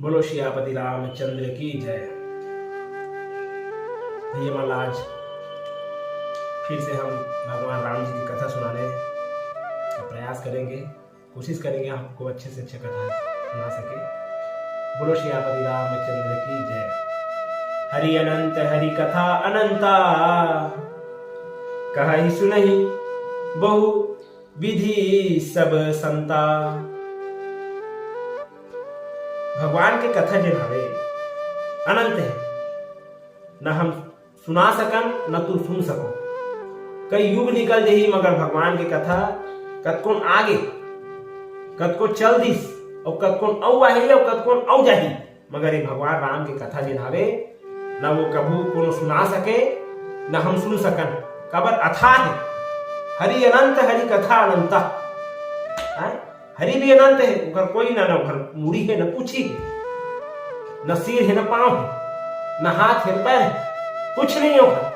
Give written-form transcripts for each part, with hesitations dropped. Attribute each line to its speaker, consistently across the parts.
Speaker 1: बोलो सियापति रामचंद्र की जय। भैया माला आज फिर से हम भगवान राम जी की कथा सुनाने का प्रयास करेंगे, कोशिश करेंगे आपको अच्छे से अच्छे कथा सुना सके। बोलो सियापति रामचंद्र की जय। हरि अनंत हरि कथा अनंता, कहि सुनहि बहु विधि सब संता। भगवान की कथा जो हवे अनंत है, न हम सुना सकन न तू सुन सको। कई युग निकल जही मगर भगवान की कथा कतकोन आगे कतको चल दिस और कतकोन औ आही और कतकोन औ जाही, मगर ये भगवान राम की कथा जो हवे न वो कभू कोनो सुना सके न हम सुन सकन। कबर अथाह है, हरि अनंत हरि कथा अनंता। हरि भी अनंत है, उकर कोई ना उकर मुड़ी है न पूछी है, न सिर है न पांव है, न हाथ है न पैर है, कुछ नहीं होगा।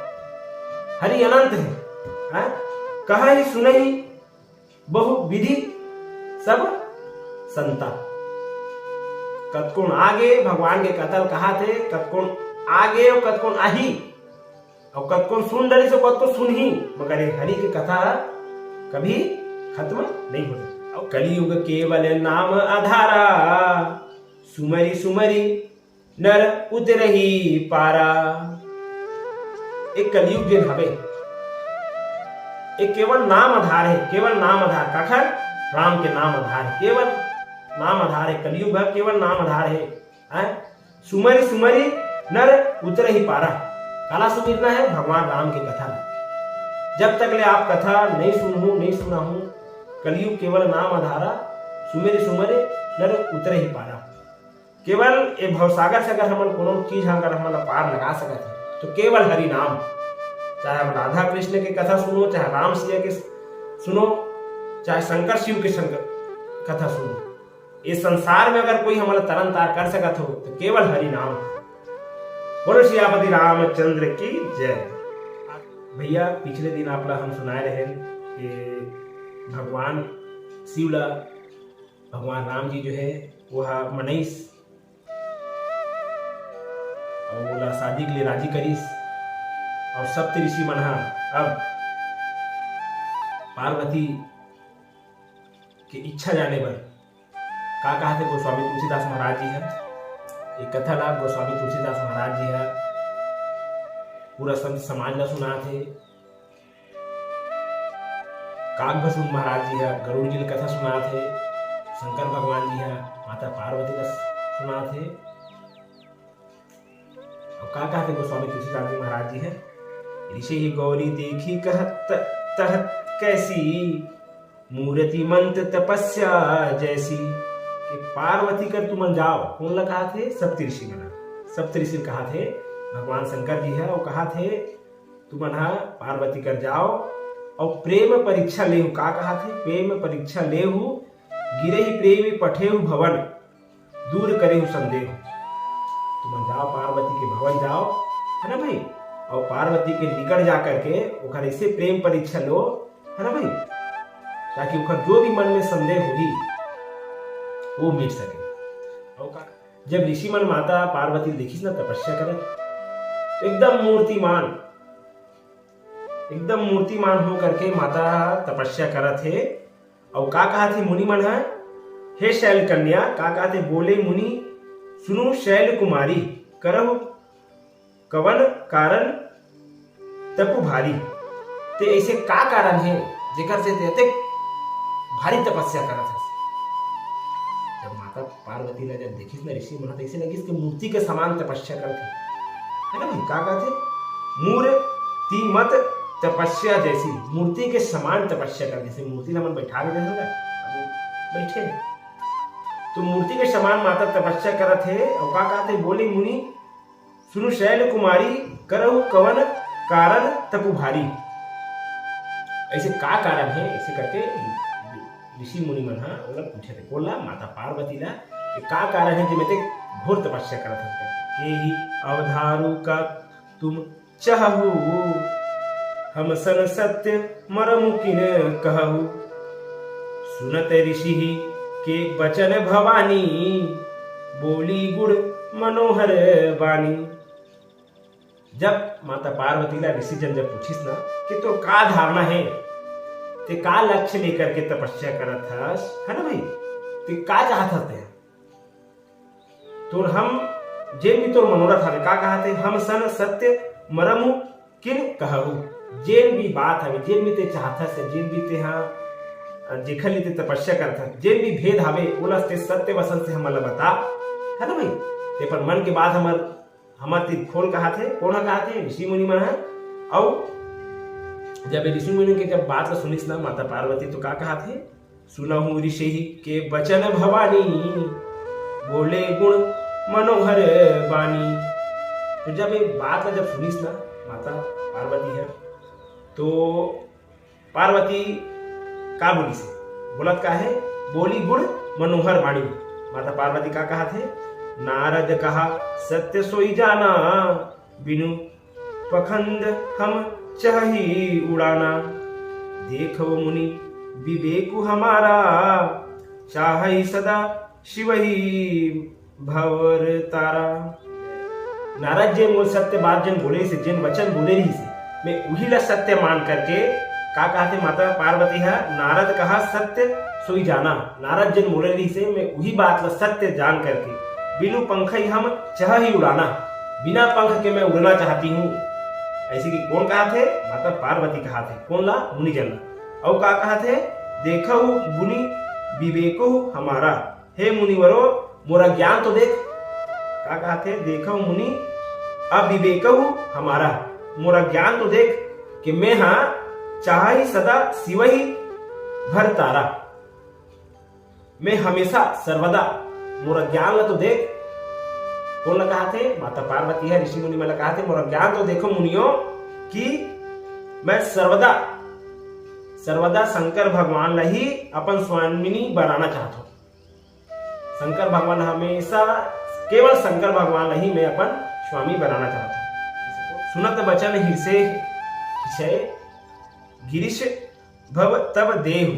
Speaker 1: हरि अनंत है। कहि सुनहि बहु विधि सब संता। कतकोन आगे भगवान के कथल कहा थे, कतकोन आगे और कतकोन आही और कतकोन सुन डरी से कतको सुन ही, मगर ये हरि की कथा कभी खत्म नहीं होती। और कलियुग केवल नाम आधारा, सुमरी सुमरी नर उतरही पारा। एक कलियुग जो हवे एक केवल नाम आधार है, केवल नाम आधार काखर राम के नाम आधार है, केवल नाम आधार है। कलियुग है केवल नाम आधार है। सुमरी सुमरी नर उतरही पारा। काला सुमिरना है भगवान राम की कथा। जब तक ले आप कथा नहीं सुना हूं, कलियुग केवल नाम आधारा, सुमेरे सुमरे नर उतरे ही पारा। केवल ये भवसागर से अगर हमन कोनो चीज अगर हमन पार लगा सकत है तो केवल हरि नाम। चाहे हम राधा कृष्ण की कथा सुनो, चाहे राम सिया के सुनो, चाहे शंकर शिव के कथा सुनो, इस संसार में अगर कोई हमारा तरन तार कर सकत हो तो केवल हरि नाम। बोलो सियापति रामचंद्र की जय। भैया पिछले दिन आप हम सुनाए रहे कि भगवान शिवला भगवान राम जी जो है वह मनीष और बोला शादी के लिए राजी करीस। और सप्त ऋषि मन अब पार्वती की इच्छा जाने पर का कहा थे गोस्वामी तुलसीदास महाराज जी है। एक कथा ला गोस्वामी तुलसीदास महाराज जी है पूरा संत समाज ला सुना थे। काकभसून महाराज जी है गरुड़ जी ने कथा सुना थे, शंकर भगवान जी है माता पार्वती का सुना थे। और का कहते गोस्वामी तुलसीदास जी महाराज जी है, ऋषि गौरी देखी कहत तहत कैसी, मूर्ति मंत्र तपस्या जैसी। कि पार्वती कर तुम जाओ, कौन ला कहा थे? सप्तऋषि मना। सप्तऋषि कहा थे भगवान शंकर जी है और कहा थे तुम पार्वती कर जाओ और प्रेम परीक्षा लेहु। का कहा थे? प्रेम परीक्षा लेहु, गिरे ही प्रेम पठेहु भवन, दूर करेहु संदेह। तुम जाओ पार्वती के भवन जाओ, है ना भाई, और पार्वती के निकट जा करके उखर ऐसे प्रेम परीक्षा लो, है ना भाई, ताकि उखर जो भी मन में संदेह होगी वो मिट सके। और जब ऋषि मन माता पार्वती देखी ना तपस्या करत, तो एकदम मूर्तिमान हो करके माता तपस्या करत है। और का कहा थे मुनि मन है, हे शैल कन्या, का कहा थे? बोले मुनि सुनो शैल कुमारी, करहु कवन कारण तपु भारी। ते ऐसे का कारण है जेकर से ते भारी तपस्या करत है। जब माता पार्वती ने जब देखी ना ऋषि मन, ऐसे लगी कि मूर्ति के समान तपस्या करते, है ना भाई। का कहते? मूर्ति मत तपस्या जैसी, मूर्ति के समान तपस्या कर। जैसे मूर्ति मन बैठा रहे हैं बैठे, तो मूर्ति के समान माता तपस्या करत है। और का कहते? बोले मुनि सुनु शैल कुमारी, करहु कवन कारण तपु भारी। ऐसे का कारण है? ऐसे करके ऋषि मुनि मन पूछे थे, बोला माता पार्वती ला कि का कारण है जो मैं घोर तपस्या करत है। यही अवधारू का तुम चाहू, हम सन सत्य मरमु किन कहू। सुनत ऋषि के बचन भवानी, बोली गुड़ मनोहर बानी। जब माता पार्वती ला ऋषि जन जब पूछिस ना कि तो का धारणा है, ते का लक्ष्य लेकर के तपस्या करत हस, है ना भाई, ते का चाहत हते तो हम जे भी तो मनोरथ हवे का कहते हम सन सत्य मरमु किन कहू। जेन भी बात हवे, जेन भी ते चाहत से, जेन भी ते हाँ जेखर लिए ते तपस्या करत, जेन भी भेद हवे ओला ते सत्य वसन से हमला बता, है ना भाई। ते पर मन के बात हमर ती खोल कहते कौन कहते ऋषि मुनि मन है। और जब ऋषि मुनि के जब बात ला सुनिस ना माता पार्वती तो का कहते, सुनहु ऋषि के बचन भवानी, बोले गुण मनोहर बानी। तो जब ये बात ला जब सुनिस ना माता पार्वती है तो पार्वती का बोली से बोलत का है, बोली गुण मनोहर बाणी। माता पार्वती का कहा थे, नारद कहा सत्य सोई जाना, बिनु पखंड हम चाही उड़ाना। देखो मुनि विवेकु हमारा, चाहे सदा शिव ही भवर तारा। नारद जी मोल सत्य बात जन बोले से, जिन वचन बोले रही से मैं वही ला सत्य मान करके का कहते माता पार्वती है, नारद कहा सत्य सोई जाना। नारद जन बोले रही से मैं वही बात ला सत्य जान करके, बिनु पंख ही हम चाह ही उड़ाना, बिना पंख के मैं उड़ना चाहती हूँ। ऐसे कि कौन कहा थे, माता पार्वती कहा थे, कौन ला मुनि जन। और का कहा थे, देखो मुनि विवेको हमारा, हे मुनिवरो मोरा ज्ञान तो देख। का कहा थे, देखो मुनि अविवेको हमारा, मोरा ज्ञान तो देख कि मैं हाँ चाहे सदा शिव ही भर तारा। मैं हमेशा सर्वदा मोरा ज्ञान ला तो देख। कौन ला कहा थे, माता पार्वती है, ऋषि मुनि में कहा थे मोरा ज्ञान तो देखो मुनियो कि मैं सर्वदा सर्वदा शंकर भगवान ला ही अपन स्वामिनी बनाना चाहता हूँ। शंकर भगवान हमेशा केवल शंकर भगवान ला ही मैं अपन स्वामी बनाना चाहता हूँ। सुनत बचन हिसे गिरीश भव तब देहु,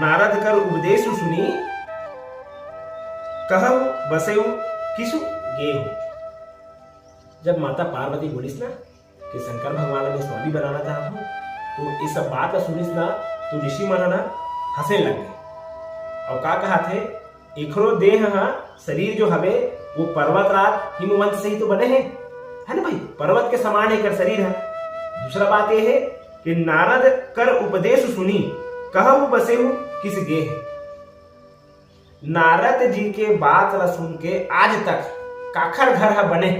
Speaker 1: नारद कर उपदेश सुनी, कहु बसेउ किसु गेहु। जब माता पार्वती बोलिस ना कि शंकर भगवान में स्वामी बनाना चाहता हूँ तो इस सब बात सुनिस ना तो ऋषि मन ना हंसे लग गए। और का कहा थे, एकरो देह शरीर जो हवे वो पर्वत रात हिमवंत से ही तो बने हैं, है ना भाई, पर्वत के समान एक शरीर है। दूसरा बात यह है कि नारद कर उपदेश सुनी, कहु बसेहु किस गेह। नारद जी के बात ला सुन के आज तक काखर घर है बने।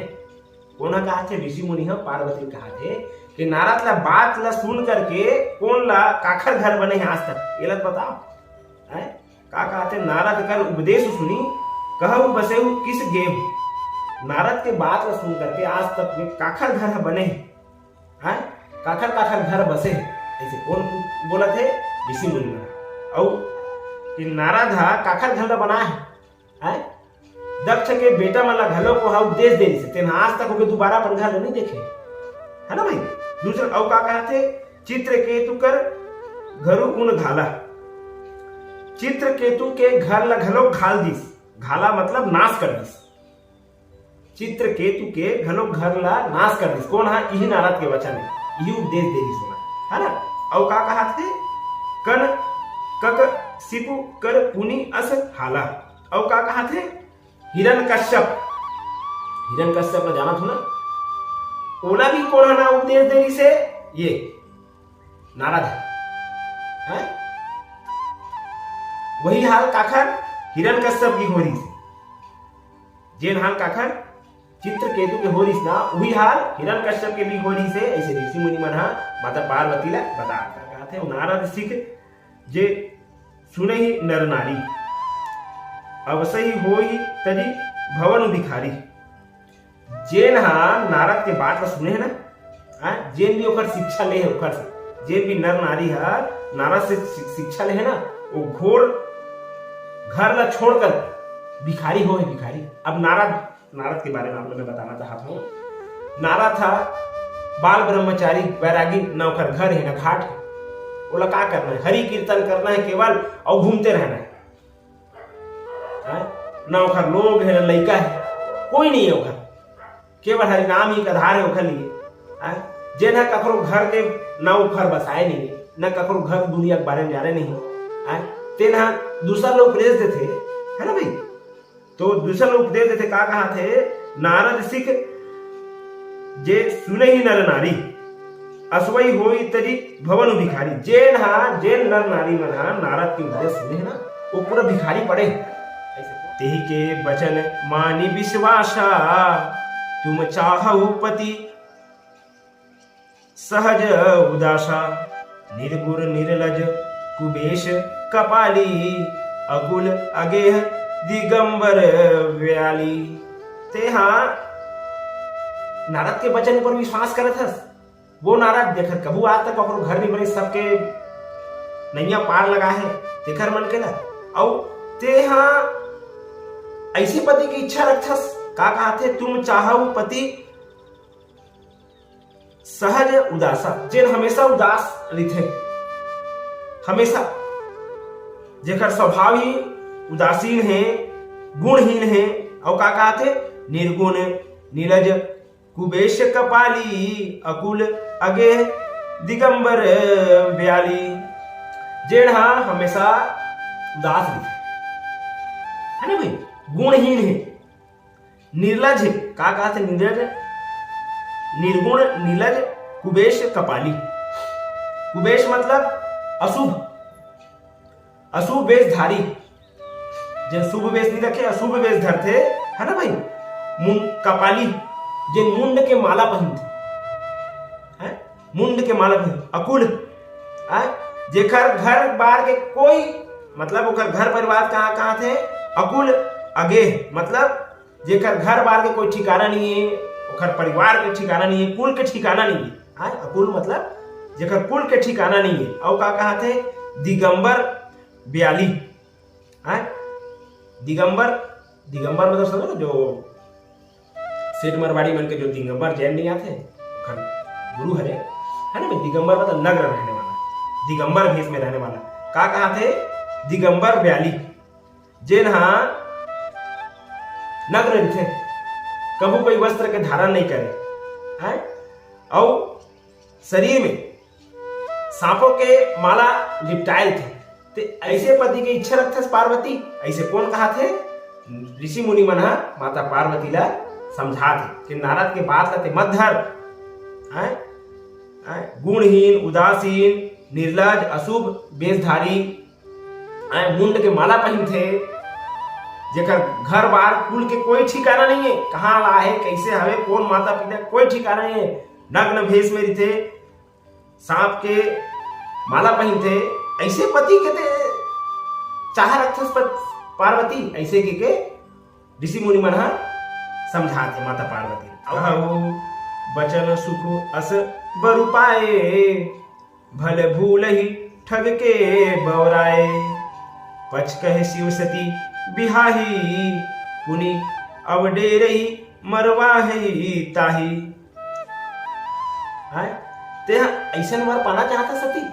Speaker 1: कौन कहा थे, ऋषि मुनि पार्वती कहा थे कि नारद ला बात ला सुन करके कौन ला काखर घर बने हैं आज तक, ये लग बताओ है। का कहा थे, नारद कर उपदेश सुनी, कहु बसेहु किस गेह। नारद के बात ला सुन करके आज तक में काखर घर बने हैं, काखर काखर घर बसे। ऐसे कौन बोला थे, ऋषि मुनि में। और कि नारद काखर घर बना है, दक्ष के बेटा मला घलो को उपदेश दे से तेन आज तक होके दोबारा अपन घर नहीं देखे, है ना भाई। दूसरा और का कहा थे, चित्र केतु कर घरु उन घाला। चित्र केतु के घर ला घलो घाल दिस, घाला मतलब नाश कर दिस। चित्र केतु के घलो घर ला नाश कर दिस। कौन है, यही नारद के वचन है, यही उपदेश दे दी सुना, है ना। और का कहा थे, कन कक सिपु कर पुनि अस हाला। और का कहा थे, हिरण कश्यप का जाना था ना, ओला भी कौन ना उपदेश दे रही से, ये नारद है। वही हाल काखर हिरण कश्यप की हो रही से, जेन हाल काखर चित्र केतु के हो रही ना, वही हाल हिरण कश्यप के भी हो रही से। ऐसे ऋषि मुनि मन माता पार्वती ला बता थे, नारद सिख जे सुने ही नर नारी, अवश्य ही हो ही तरी भवन भिखारी। जेन नारद के बात सुने है ना, जेन भी ओकर शिक्षा ले है, ओकर से जेन भी नर नारी है नारद से शिक्षा ले है ना, वो घोर घर ला छोड़कर भिखारी हो है, भिखारी। अब नारद के बारे में आप लोग बताना चाहता हूँ। नारद था बाल ब्रह्मचारी वैरागी, न ओकर घर है न घाट है। बोला क्या करना है, हरि कीर्तन करना है केवल और घूमते रहना है। ना ओखर लोग है, ना लइका है, कोई नहीं है ओखर, केवल हरिनाम ही आधार है ओखर लिए। जेन है ककरो घर के ना ओखर बसाए नहीं, ना ककरो घर दुनिया के बारे में जाने नहीं, तेन दूसरा लोग उपदेश देते है ना भाई। तो दूसरा लोग उपदेश देते का कहा थे, नारद सिख जे सुने ही नर नारी, असवई होई तरी भवन भिखारी। जेन नर नारी मन नारद के उपदेश सुने है ना, वो पूरा भिखारी पड़े। तेही के बचन मानी विश्वासा, तुम चाहु पति सहज उदासा। निर्गुण निर्लज कुबेश कपाली, अकुल अगेह दिगंबर व्याली। तेहा नारद के वचन पर विश्वास करत हस। वो नारद देखर कबू आज तक ककरो घर नहीं बने, सबके नैया पार लगा है तेखर मन के ला। और तेहा ऐसी पति की इच्छा रखथस का कहा थे, तुम चाहु पति सहज उदासा। जेन हमेशा उदास रिथे, हमेशा जेकर स्वभाव ही उदासीन है, गुणहीन है। और का कहा थे, निर्गुण नीरज कुबेश कपाली, अकुल अगे दिगंबर व्याली। जेड़ हमेशा उदास रिथे है ना भाई, गुणहीन है, निर्लज है। का कहा थे, निर्लज निर्गुण नीलज कुबेश कपाली। कुबेश मतलब अशुभ, अशुभ वेशधारी। जिन शुभ वेश नहीं रखे, अशुभ वेश धरते है ना भाई। कपाली जिन मुंड के माला पहनते है, मुंड के माला पहन। अकुल जेकर घर बार के कोई मतलब ओकर घर परिवार कहाँ कहाँ थे। अकुल अगे मतलब जेकर घर बार के कोई ठिकाना नहीं है, ओकर परिवार के ठिकाना नहीं है, कुल के ठिकाना नहीं है। अकुल मतलब जेकर कुल के ठिकाना नहीं है। और का कहा थे, दिगंबर ब्याली। दिगंबर, दिगंबर मतलब समझो जो सेठ मरवाड़ी मन के जो दिगंबर जैन नहीं आते, गुरु हरे है ना भाई। दिगंबर मतलब नग्न रहने वाला, दिगंबर भेष में रहने वाला। का कहा थे, दिगंबर ब्याली। जेन नग्न रहते, कबू कोई वस्त्र के धारण नहीं करे है, और शरीर में सांपों के माला लिपटाए थे। ते ऐसे पति की इच्छा रखते पार्वती। ऐसे कौन कहा थे, ऋषि मुनि मन माता पार्वती ला समझा थे कि नारद के बात लाते मत धर। गुणहीन, उदासीन, निर्लज, अशुभ वेशधारी, मुंड के माला पहन थे, जेकर घर बार कुल के कोई ठिकाना नहीं है, कहाँ ला है, कैसे हवे, कौन माता पिता, कोई ठिकाना नहीं है। नग्न भेष में रहते, सांप के माला पहन थे। ऐसे पति कहते चाह रखे पार्वती। ऐसे के ऋषि मुनि मन समझाते माता पार्वती। बचन सुख अस बरु पाए, भले भूल ही ठग के बौराए। पच कहे शिव सती बिहाही, पुनि अब डेरही मरवाही ताही। ते ऐसा वर पाना चाहता सती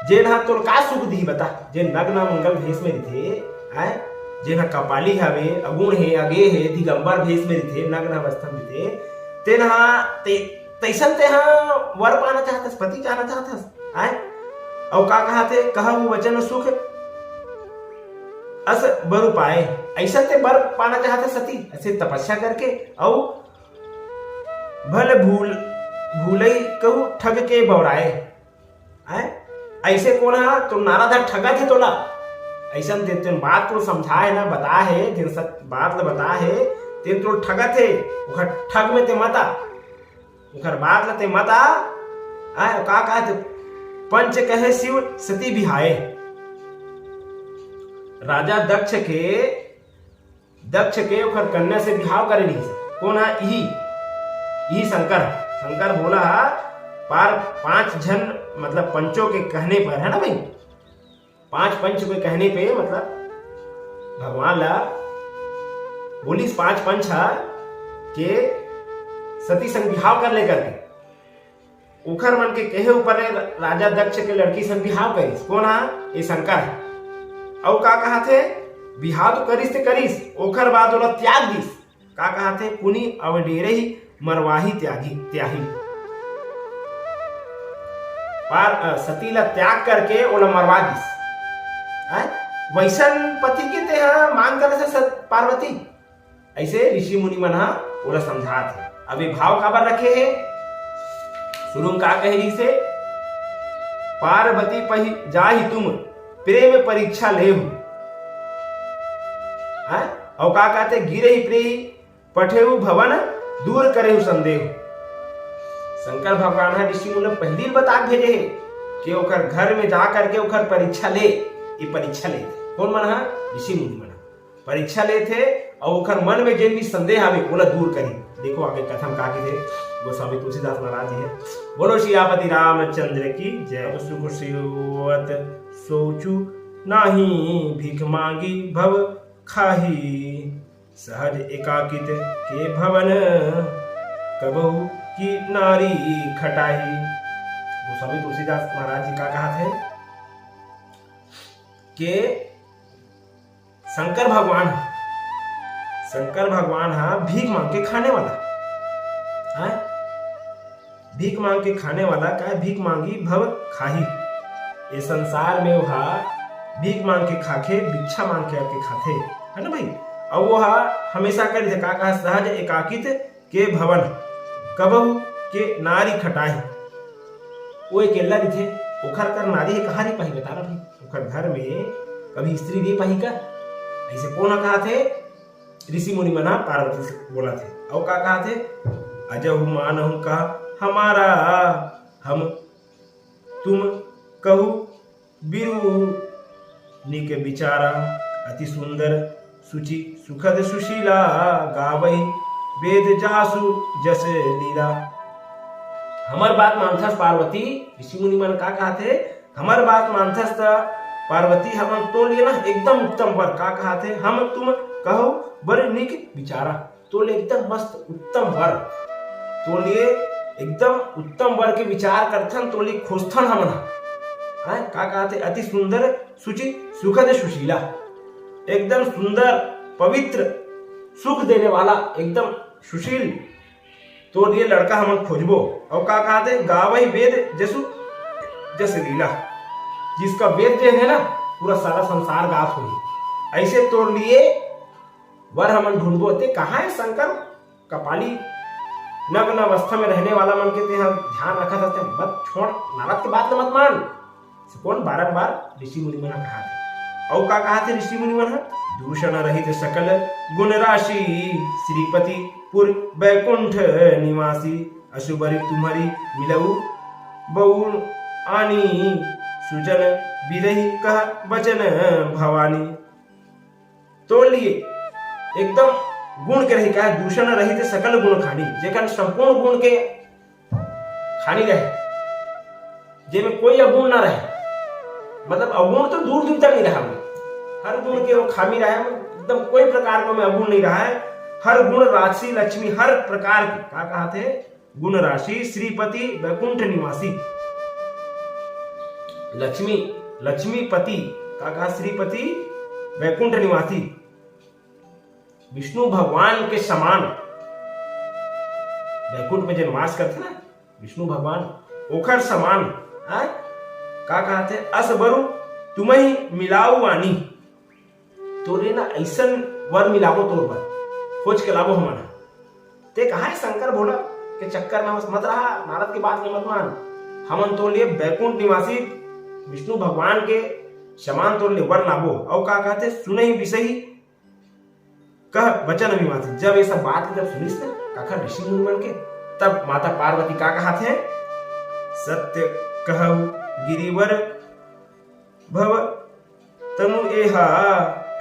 Speaker 1: जेन तोर का सुख दी बता। जे नग्न मंगल भेष में थे, जेन कपाली हवे, अगुण है, अगे है, दिगंबर भेष में थे, नग्न अवस्था में थे, तेन तैसन ते वर पाना चाहतस, पति चाहना चाहतस। और का कहा थे, कहु वचन सुख अस बर पाए। ऐसा ते बर पाना चाहता सती, ऐसे तपस्या करके। और भले भूलई कहू ठग के बौराए। ऐसे कौन है, तो नारद ठगा थे तोला। ऐसा तेन बात तो समझाए ना, बता है, जिन सब बात ला बता है, तेन तो ठगा थे, उखर ठग में ते मता, उखर बात ला ते मता। का कहा थे, पंच कहे शिव सती बिहाए। राजा दक्ष के उखर कन्या से बिहाव करे नहीं। कौन है, यही शंकर। शंकर बोला पार 5 जन मतलब पंचों के कहने पर, है ना भाई, 5 पंच के कहने पे, मतलब भगवान ला बोली 5 पंच के सती संग बिहाव कर ले करके उखर मन के कहे ऊपर राजा दक्ष के लड़की संग बिहाव करी। कौन है, ये शंकर है। और का कहा थे बिहाव तो करिस ते करिस ओखर बाद ओला त्याग दिस का कहा थे पुनि अवडेरे ही मरवाही त्याही पार सती ला त्याग करके ओला मरवा दिस वैसन पति के ते मांग करे से पार्वती ऐसे ऋषि मुनि मन ओला समझात है। अभी भाव काबर रखे है शुरू का कह रही से पार्वती पही जाहि तुम प्रेम परीक्षा लेहु और का कहते गिरे ही प्रेही पठेहु भवन दूर करेहु संदेह। शंकर भगवान है ऋषि मुनि पहली बता भेजे है कि ओकर घर में जा करके ओकर परीक्षा ले ये परीक्षा ले कौन मन है ऋषि मुनि मन परीक्षा ले थे और ओकर मन में जेन भी संदेह आवे ओला दूर करी। देखो आगे कथा में का के थे गोस्वामी तुलसीदास महाराज जी है। बोलो सियापति रामचंद्र की जय। सुख सियोत सोचू नाही भीख मांगी भव खाही सहज एकाकित के भवन कबहू की नारी खटाही। गोस्वामी तुलसीदास महाराज जी का कहा थे कि शंकर भगवान हा भीख मांग के खाने वाला है। भीख मांग के खाने वाला का भीख मांगी भव खाही ये संसार में वहा भीख मांग के खाके भिक्षा मांग के खाते है ना भाई। और वो हमेशा कर थे का सहज एकाकित के भवन कबहू के नारी खटाही वो अकेला थे ओखर कर नारी है कहा नहीं पाही बता रहा भाई ओखर घर में कभी स्त्री नहीं पाही का ऐसे कौन कहा थे ऋषि मुनि मना पार्वती से बोला थे और का कहा थे अजहु मानहु का हमारा हम तुम कहू बिरु निक बिचारा अति सुंदर सुचि सुखद सुशीला गावई वेद जासु जस लीला। हमर बात मानथस पार्वती ऋषि मुनि मन का कहा थे हमर बात मानथस पार्वती हम तो लिए ना एकदम उत्तम वर का कहा थे हम तुम कहो बड़े निक बिचारा तो ले एकदम मस्त उत्तम वर तो लिए एकदम उत्तम वर के विचार करथन तो लिए खोजथन हमन का कहा थे अति सुंदर सुचि सुखद सुशीला एकदम सुंदर पवित्र सुख देने वाला एकदम सुशील तो ये लड़का हम खोजबो। और का कहा थे गावई वेद जसु जस लीला जिसका वेद जो है ना पूरा सारा संसार गात हुई ऐसे तोड़ लिए वर हमन ढूंढबो ते कहाँ है शंकर कपाली नग्न अवस्था में रहने वाला मन के हम ध्यान रखा था मत छोड़ नारद के बात मत मान कौन बारंबार ऋषि मुनि मन कहा थे। और का कहा थे ऋषि मुनि मन दूषण रहित सकल गुण राशि श्रीपति पुर बैकुंठ निवासी अशुभरी तुम्हारी मिलऊ बहु आनी सुजन बिरही कह वचन भवानी। तोड़ लिए एकदम गुण के रही का दूषण रहित सकल गुण खानी जेकर संपूर्ण गुण के खानी रहे जेमें कोई अवगुण ना रहे मतलब अवगुण तो दूर दूर तक नहीं रहा हर गुण के वो खामी रहा एकदम कोई प्रकार का में अवगुण नहीं रहा है हर गुण राशि लक्ष्मी हर प्रकार की क्या कहा थे गुण राशि श्रीपति वैकुंठ निवासी लक्ष्मी लक्ष्मीपति का कहा श्रीपति वैकुंठ निवासी विष्णु भगवान के समान वैकुंठ में जो निवास करते ना विष्णु भगवान ओखर समान का कहा थे असबरु तुम्हें मिलाऊ वानी तोरे ना ऐसन वर मिलावो तोर बर खोज के लाभो हमारा ते कहा है शंकर भोला के चक्कर में मत रहा नारद की बात में मत मान हमन तो लिए वैकुंठ निवासी विष्णु भगवान के समान तो लिए वर लाभो और का कहते सुने ही विषय कह वचन अभिमाती जब ये सब बात जब सुनिस ना काका ऋषि मुनि मन के तब माता पार्वती का कहा थे सत्य कहु गिरिवर भव तनु एहा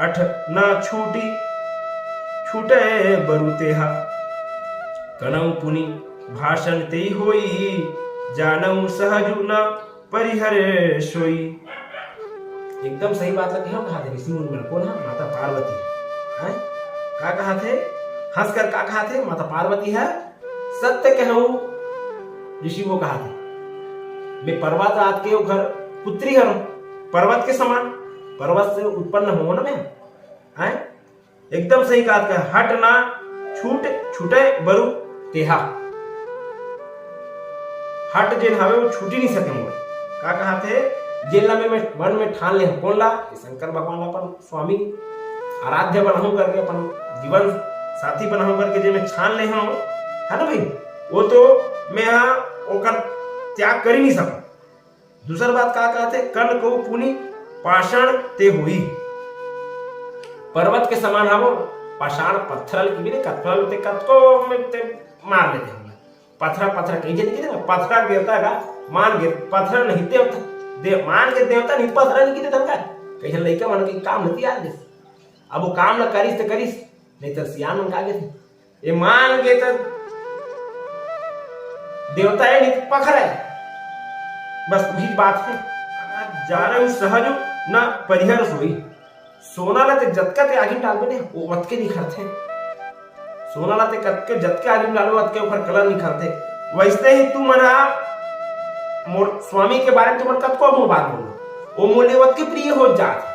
Speaker 1: अठ ना छूटी छूटे बरुतेहा कनऊ पुनि भाषण ते होई जानऊ सहजु न परिहर सोई। एकदम सही बात लगी हम कहा थे ऋषि मुनि मन कौन है माता पार्वती है का कहा थे हंसकर का कहा थे माता पार्वती है सत्य कहूं ऋषि वो कहा थे मैं पर्वत रात के घर पुत्री हूं पर्वत के समान पर्वत से उत्पन्न हो ना मैं है। एकदम सही कहा, हट ना छूट छूटे बरु तेहा, हट जेन हवे वो छूट ही नहीं सके मोर। का कहा थे, जेन ला मैं मन में ठान ले कौन ला, शंकर भगवान ला अपन स्वामी आराध्य बनाऊं करके, अपन जीवन साथी बनाऊं करके जे मैं छान ले हूं, है ना भाई, वो तो मैं ओकर त्याग कर ही नहीं सकूं। दूसर बात का कहते, कन को पुनि पाषाण ते हुई, पर्वत के समान हम पाषाण पत्थर की भी कत्थल ते कत्को में ते मार लेते हम पत्थर पत्थर कहीं जन के पत्थर देवता का मान गे, पत्थर नहीं देवता देव मान के देवता नहीं, पत्थर नहीं किते तनका कहीं लइका मन के काम नहीं याद दे। अब वो काम न करिस ते करिस, नहीं तो सियान मन का गे थे ये मान गे तो देवता है नहीं पखर है, बस वही बात है। जा रहे सहज न परिहर सोई, सोना ला ते जतका ते आगे डालबे ने वो वतके निखरथे, सोना ला ते कतके जतके आगे डालो वतके ऊपर कलर निखरथे। वैसे ही तू मना मोर स्वामी के बारे में तुम कतको मोर बात बोलो, वो मोले वतके प्रिय हो जात।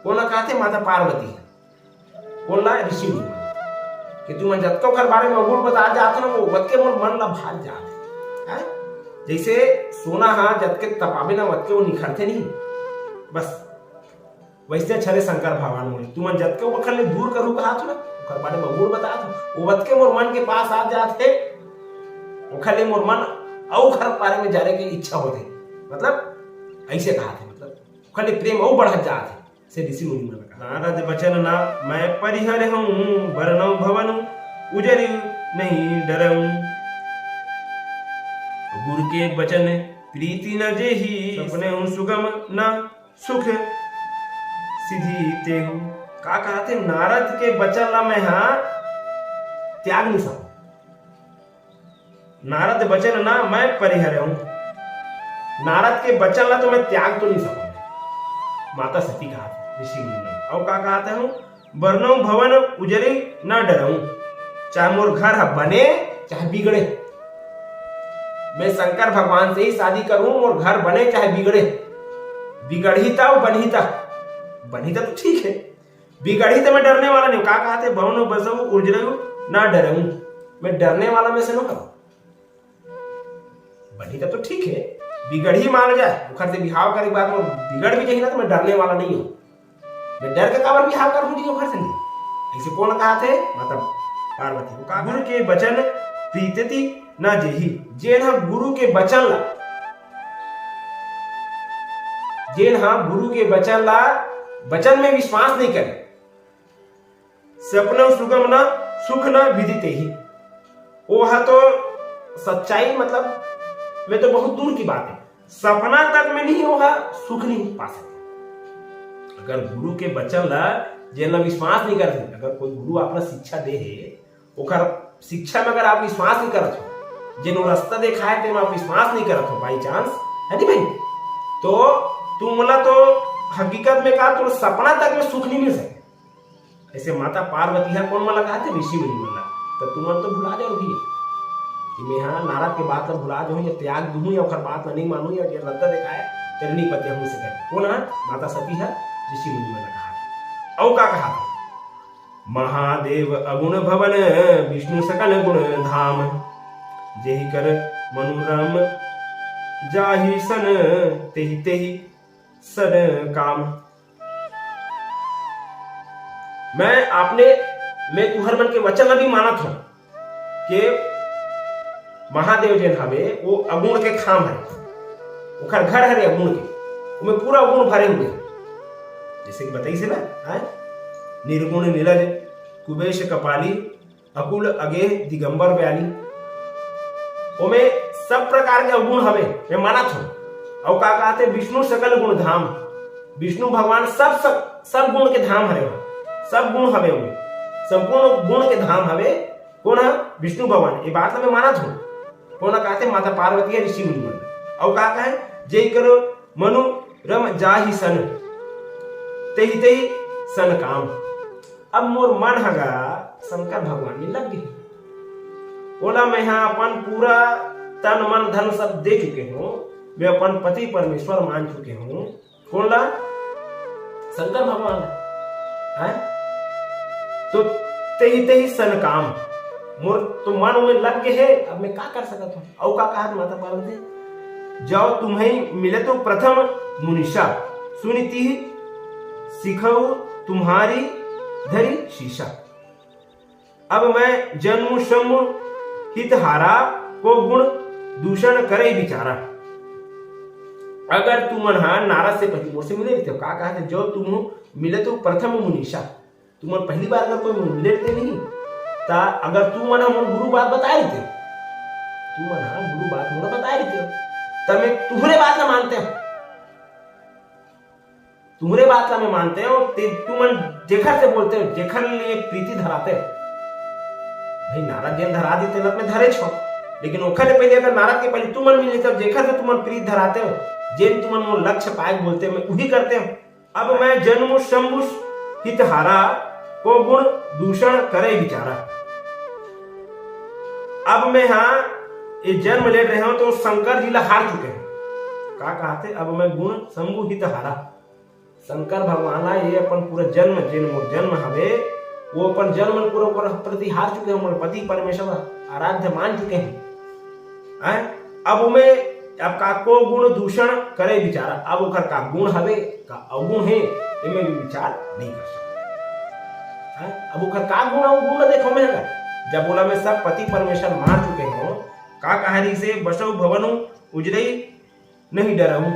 Speaker 1: कोना कहते माता पार्वती है, बोला ऋषि मुनि कि तू मन जतको कर बारे में अगुण बता जात ना, वो वतके मोर मन ला भाग जात है। जैसे सोना हा जतके तपाबे ना वतके वो निखरथे नहीं, बस वैसे छरे शंकर भगवान मोले तू मन जतके वखर ले दूर करू कहा था ना, ओकर बारे में अगुण बता था, वो वतके मोर मन के पास आ जाते, ओखर ले मोर मन औ खर बारे में जाने की इच्छा होते, मतलब ऐसे कहा थे, मतलब ओखर ले प्रेम औ बढ़त जात से ऋषि मुनि मन कहा। नारद बचन ना मैं परिहर हूं, बरनौ भवन उजर नहीं डरऊं, गुरु के बचन प्रीति न जेहि, सपने सुगम न सुख सिद्धि तेहु। का कहते, नारद के बचन ला मैं त्याग नहीं सकूं, नारद बचन ना मैं परिहर हूं, नारद के बचन ला तो मैं त्याग तो नहीं सकूंगा। माता सती कहा ऋषि मुनि, और का कहते हूं, बरनौ भवन उजरे न डरऊं, चाहे मोर घर बने चाहे बिगड़े, मैं शंकर भगवान से ही शादी करूं, मोर घर बने चाहे बिगड़े, बिगड़ीता बनहीता, बनहीता तो ठीक है, बिगड़ी तो मैं डरने वाला नहीं। का कहते, भवन बसऊ उजरऊ ना डरऊं, मैं डरने वाला में से न करूं, बनहीता तो ठीक है, बिगड़ी मान जाए उखर से बिहाव करे बाद में बिगड़ भी जाए ना, तो मैं डरने वाला नहीं हूं, मैं डर के काबर बिहाव करूंगी उखर से नहीं। ऐसे कौन कहा थे, मतलब पार्वती को कहा, गुरु के बचन प्रीति न जेहि, जेन गुरु के बचन ला, जेन गुरु के बचन ला वचन में विश्वास नहीं करे, सपना सुगम न सुख न विदिते ही, वो तो सच्चाई मतलब में तो बहुत दूर की बात है, सपना तक में नहीं होगा सुख नहीं पा सकते। अगर गुरु के बचन ला जेन विश्वास नहीं करते, अगर कोई गुरु अपना शिक्षा दे है, ओकर शिक्षा में अगर आप विश्वास नहीं करते हो, जिन रास्ता देखा है तेन आप विश्वास नहीं करते हो बाई चांस, है नहीं भाई, तो तुमला तो हकीकत में कहा तो सपना तक में सुख नहीं मिल सके। ऐसे माता पार्वती है कौन मला कहते, ऋषि मुनि मला, तो तुम तो भुला जाओ भी कि मैं नारद के बात भुला जाऊं या त्याग दूं या ओखर बात नहीं मानूं या रद्दा दिखाए तेरे नहीं पते हमसे कर। कौन है, माता सती है, ऋषि मुनि मला कहा। औ का कहा, महादेव अगुण भवन विष्णु सकल गुण धाम, जेहि कर मनुराम जाहि सन तेहि तेहि सद काम। मैं तुहर मन के वचन भी मानत हूं कि महादेव जन हवे वो अगुण के खाम है, ओखर घर हरे अगुण के, उमे पूरा अगुण भरे हुए, जैसे कि बताई से ना है, निर्गुण नीलज कुबेश कपाली अकुल अगे दिगंबर ब्याली, ओमे सब प्रकार के अवगुण हवे, मैं मानत हूं। और का कहते, विष्णु सकल गुण धाम, विष्णु भगवान सब गुण के धाम हरे, सब गुण हवे उनमें, संपूर्ण गुण के धाम हवे। कौन है, विष्णु भगवान, ये बात मैं मानत हूं। कौन कहते, माता पार्वती है, ऋषि मुनि मन। और का कहे, जय करो मनु रम जाहि सन तेहि तेहि सन काम। अब मोर मन हगा शंकर भगवान में लग गई, बोला मैं यहाँ अपन पूरा तन मन धन सब दे चुके हूँ, मैं अपन पति परमेश्वर मान चुके हूँ। कौन ला, शंकर भगवान है। तो तेही सन काम मोर तो मन में लग गए है, अब मैं का कर सकत हूँ। और का कहा माता पार्वती, जाओ तुम्हें मिले तो प्रथम मुनिषा, सुनिति सिखऊ तुम्हारी धरी शीशा। अब मैं जन्म शम हितहारा, को गुण दूषण करे बिचारा। अगर तुम नारद से पहली मोर से मिले थे, का कहा थे, जो तुम मिले तो प्रथम मुनिषा, तुम पहली बार अगर कोई मिले थे नहीं, ता अगर तुम गुरु बात बता रही थे, तुम गुरु बात मुझे बता रही थे, तब मैं तुम्हारे बात ना मानते हो, तुम्हारे बात का मैं मानते हो। तुम जेखर से बोलते हो, जेखर लिए प्रीति धराते हो। भाई नारद जी धरा देते ना, अपने धरे छो, लेकिन ओखर पहले अगर नारद के पहले तुम मिले तब जेखर से तुम प्रीति धराते हो, जेन तुम मोर लक्ष्य पाए बोलते हो, मैं वही करते हो। अब मैं जन्म शंभु हितहारा, को गुण दूषण करे बिचारा। अब मैं ये जन्म ले रहे हो तो शंकर जी ला हार चुके हैं। का कहते, अब मैं गुण शंभु हितहारा, शंकर भगवान ये अपन पूरा जन्म जन्म हवे, वो अपन जन्म पूरा प्रति हार चुके हैं, पति परमेश्वर आराध्य मान चुके हैं। अब मैं अब का को गुण दूषण करे विचारा, अब ओकर का गुण हवे का अवगुण है, इनमें भी विचार नहीं कर सकता। अब ओकर का गुण अवगुण देखो मैं का, जब बोला मैं सब पति परमेश्वर मार चुके हो, का कहानी से बसो भवनु उजरई नहीं डरऊ,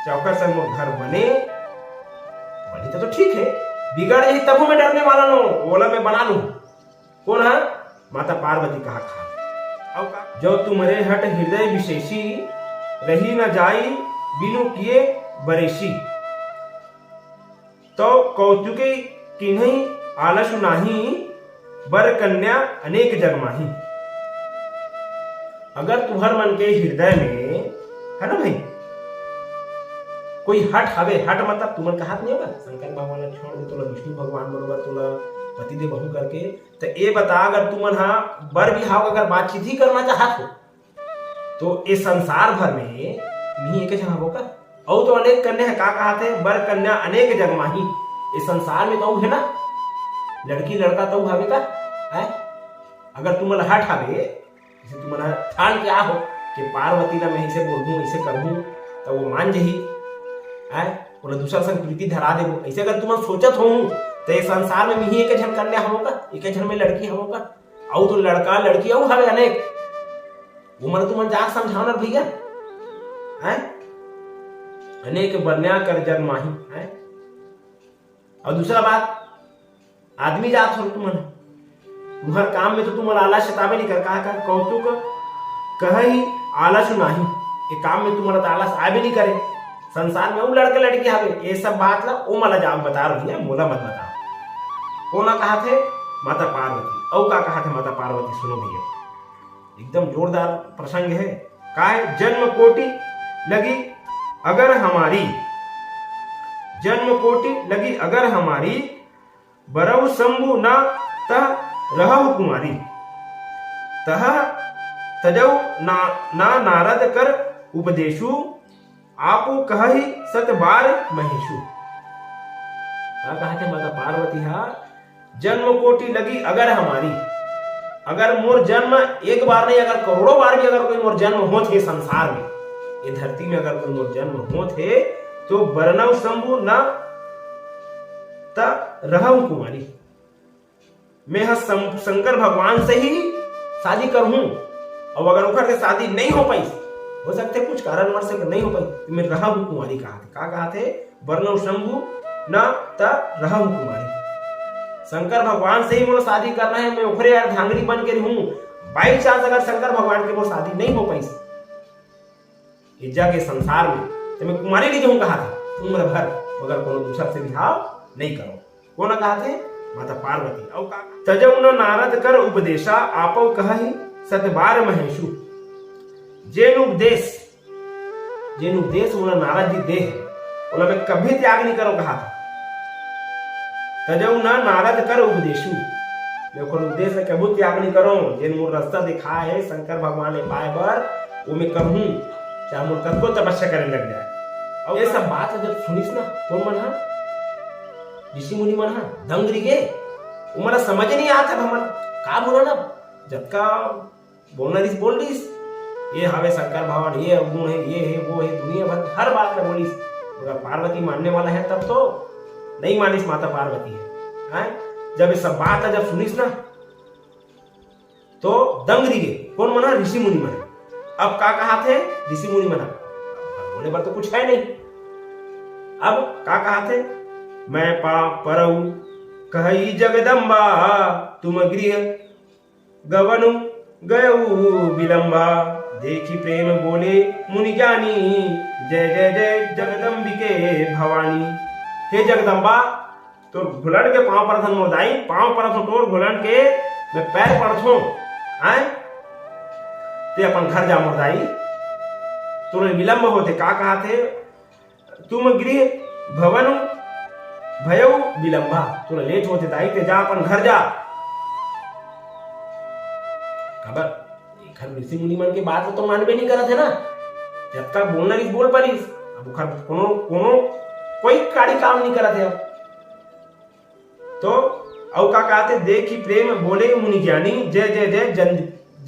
Speaker 1: चौकर से मोर घर बने तो ठीक है, बिगड़ यही तब मैं डरने वाला नो, बोला मैं बना लू। कौन है? माता पार्वती कहा खा। जो तुम्हारे हट हृदय विशेषी, रही न जाई बिनु किए बरेशी। तो कौतुके किन्हीं आलस नाही, बर कन्या अनेक जगमाही। अगर तुम्हार मन के हृदय में है ना भाई कोई हट हवे, हट मतलब तुमन का हाथ नहीं होगा, शंकर भगवान ने छोड़ दे तोला विष्णु भगवान बरोबर तोला पति दे बहु करके, तो ये बता अगर तुमन बर बिहाव अगर बातचीत ही करना चाहत हो, तो इस संसार भर में नहीं एक जगह होगा, और तो अनेक कन्या है। का कहते हैं, बर कन्या अनेक जगमाही। इस संसार में तो है ना, लड़की लड़का तो हवे का है। अगर तुम हट हवे, जैसे तुम ठान के आओ कि पार्वती ला मैं इसे बोलूं इसे करूं, तो वो मान जही है, दूसरा संग प्रीति धरा देबो। ऐसे अगर तुम सोचत हो तो ये संसार में मिही एक झन कन्या होगा, एक झन में लड़की होगा, और तो लड़का लड़की और हवे अनेक, वो मन तुम जाके समझाओ ना भैया है, अनेक बन्या कर जन्माही है। और दूसरा बात, आदमी जात हो तुम्हार काम में तो तुम आलस सतावे नहीं कर, कहा कौतुक कही आलस नाही, ये काम में तुम्हारा आलस आवे नहीं करे। संसार में वो लड़के लड़की हवे, ये सब बात ला वो मला जाओ बता रही है, मोला मत बताओ। कौन कहा थे? माता पार्वती। और का कहा थे माता पार्वती? सुनो भैया, एकदम जोरदार प्रसंग है। का है? जन्म कोटि लगी अगर हमारी, जन्म कोटि लगी अगर हमारी, बरऊ शंभु न तह रहु कुमारी। तह तजौ ना नारद कर उपदेशु, आपो कहि सत बार महेशु। कहा थे माता पार्वती, जन्म कोटि लगी अगर हमारी, अगर मोर जन्म एक बार नहीं अगर करोड़ों बार भी अगर कोई मोर जन्म हो थे संसार में, ये धरती में अगर कोई मोर जन्म हो थे, तो बरनव शंभु न त रहु कुमारी। मैं शंकर भगवान से ही शादी करूं, और अगर उखर से शादी नहीं हो पाई, हो सकते कुछ कारणवश से नहीं हो पाई, तो मैं रहु कुमारी कहा थे। का कहा थे? बरनव शंभु न त रहु कुमारी। शंकर भगवान से ही मुझे शादी करना है, मैं उखरे यार धांगरी बन के हूं। बाई चांस अगर शंकर भगवान के वो शादी नहीं हो पाई इज्जा के संसार में, तो मैं कुमारी नहीं कहूं कहा था उम्र भर, मगर कोनो दूसरा से विवाह नहीं करो। कौन कहा थे? माता पार्वती। और का तजौ न नारद कर उपदेशा, आपो कहि सतबार महेशु। जेन उपदेश मोला नारद जी दे, बोला मैं कभी त्याग नहीं करो कहा था। तजौ न नारद कर उपदेशु, देखो उपदेश में कभी त्याग नहीं करो। जेन मोर रास्ता दिखा है शंकर भगवान ने पाए बर, वो मैं कहूं, चाहे मोर कब तपस्या करने लग जाए। और ये सब बात जब सुनिस ना, कौन मन ऋषि मुनि मन दंग रिगे उमरा समझ नहीं आता हमन का बोला ना जतका बोलना रिस बोल रिस ये हवे शंकर भगवान ये अवगुण है ये है वो है दुनिया भर हर बात में बोलिस अगर पार्वती मानने वाला है तब तो नहीं मानिस माता पार्वती है जब ये सब बात जब सुनिस ना तो दंग रिगे कौन मना ऋषि मुनि मना अब का कहा थे ऋषि मुनि मना बोले बार तो कुछ है नहीं अब का कहा थे मैं पाप परऊ कही जगदम्बा तुम गृह गवनु गयऊ विलंबा देखी प्रेम बोले मुनि ज्ञानी जय जय जय जगदम्बिके भवानी हे जगदम्बा तो घुलट के पांव पर मोदाई पांव पर तोड़ घुलट के मैं पैर पड़थो आए ते अपन घर जा मोदाई तोरे विलंब होते का कहा थे तुम गृह भवन भयऊ विलंबा तोरा लेट होते दाई ते जा अपन घर जा खबर घर ऋषि मुनि मन के बात तो मानबे नहीं करत है ना जब तक बोलना नहीं बोल पारिस अब घर कोनो कोनो कोई काड़ी काम नहीं करत है तो औ का कहते देखी प्रेम बोले मुनि ज्ञानी जय जय जय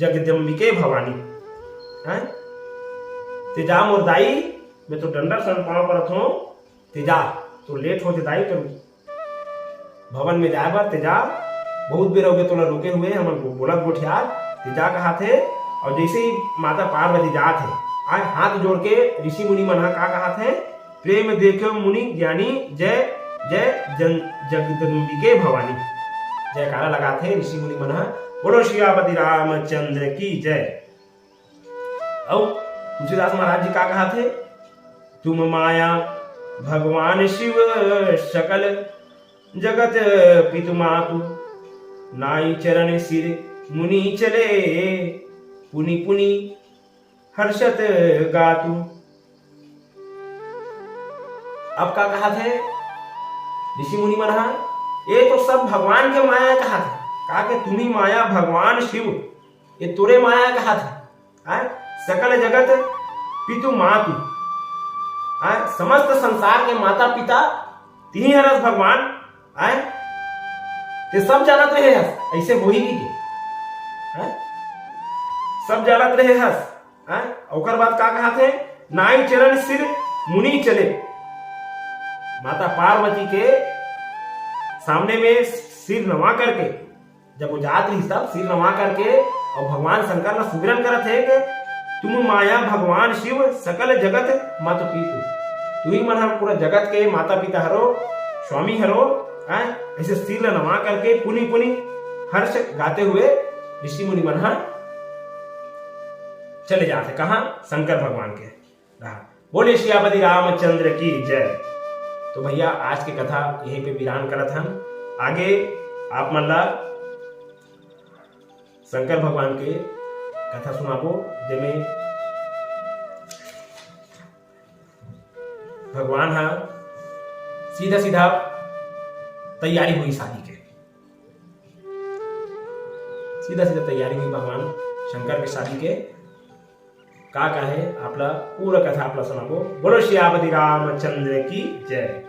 Speaker 1: जगदम्बिके भवानी हैं ते जा मोर दाई मैं तो डंडा सन पांव पर हूं ते जा तो लेट होते दाई तो भवन में जाए बार ते जा बहुत बेर हो गए तोला रोके हुए हम बोलत गोठियार ते जा कहा थे और जैसे ही माता पार्वती जात है आए हाथ जोड़ के ऋषि मुनि मन का कहा थे प्रेम देखो मुनि ज्ञानी जय जय जगदम्बिके भवानी जयकारा लगाते ऋषि मुनि मन बोलो श्रीपति रामचंद्र की जय। और तुलसीदास महाराज जी का कहा थे तुम माया भगवान शिव सकल जगत पितु मातु नाई चरण सिर मुनि चले पुनि पुनि हर्षत गातु। अब का कहा थे ऋषि मुनि मन ये तो सब भगवान के माया कहा था कहा के तुम्ही माया भगवान शिव ये तुरे माया कहा था सकल जगत पितु मातु समस्त संसार के माता पिता तीन हरस भगवान ते सब जानत रहे हस ऐसे हो ही के सब जानत रहे हस ओकर बाद का कहा थे नाई चरण सिर मुनि चले माता पार्वती के सामने में सिर नवा करके जब वो जात रही तब सिर नवा करके और भगवान शंकर का सुमिरन करत है कि तुम माया भगवान शिव सकल जगत माता पितु तू ही मन पूरा जगत के माता पिता हरो स्वामी हरो ऐसे सिर नवा करके पुनि पुनि हर्ष गाते हुए ऋषि मुनि मन चले जाते कहा शंकर भगवान के बोले श्रीपति रामचंद्र की जय। तो भैया आज की कथा यहीं पे विराम करत हम आगे आप मन ला शंकर भगवान के कथा सुनाबो जिसमें भगवान हा सीधा सीधा तैयारी हुई शादी के सीधा सीधा तैयारी हुई भगवान शंकर के शादी के का है आपला पूरा कथा आपला सुनाबो। बोलो श्रीपति रामचंद्र की जय।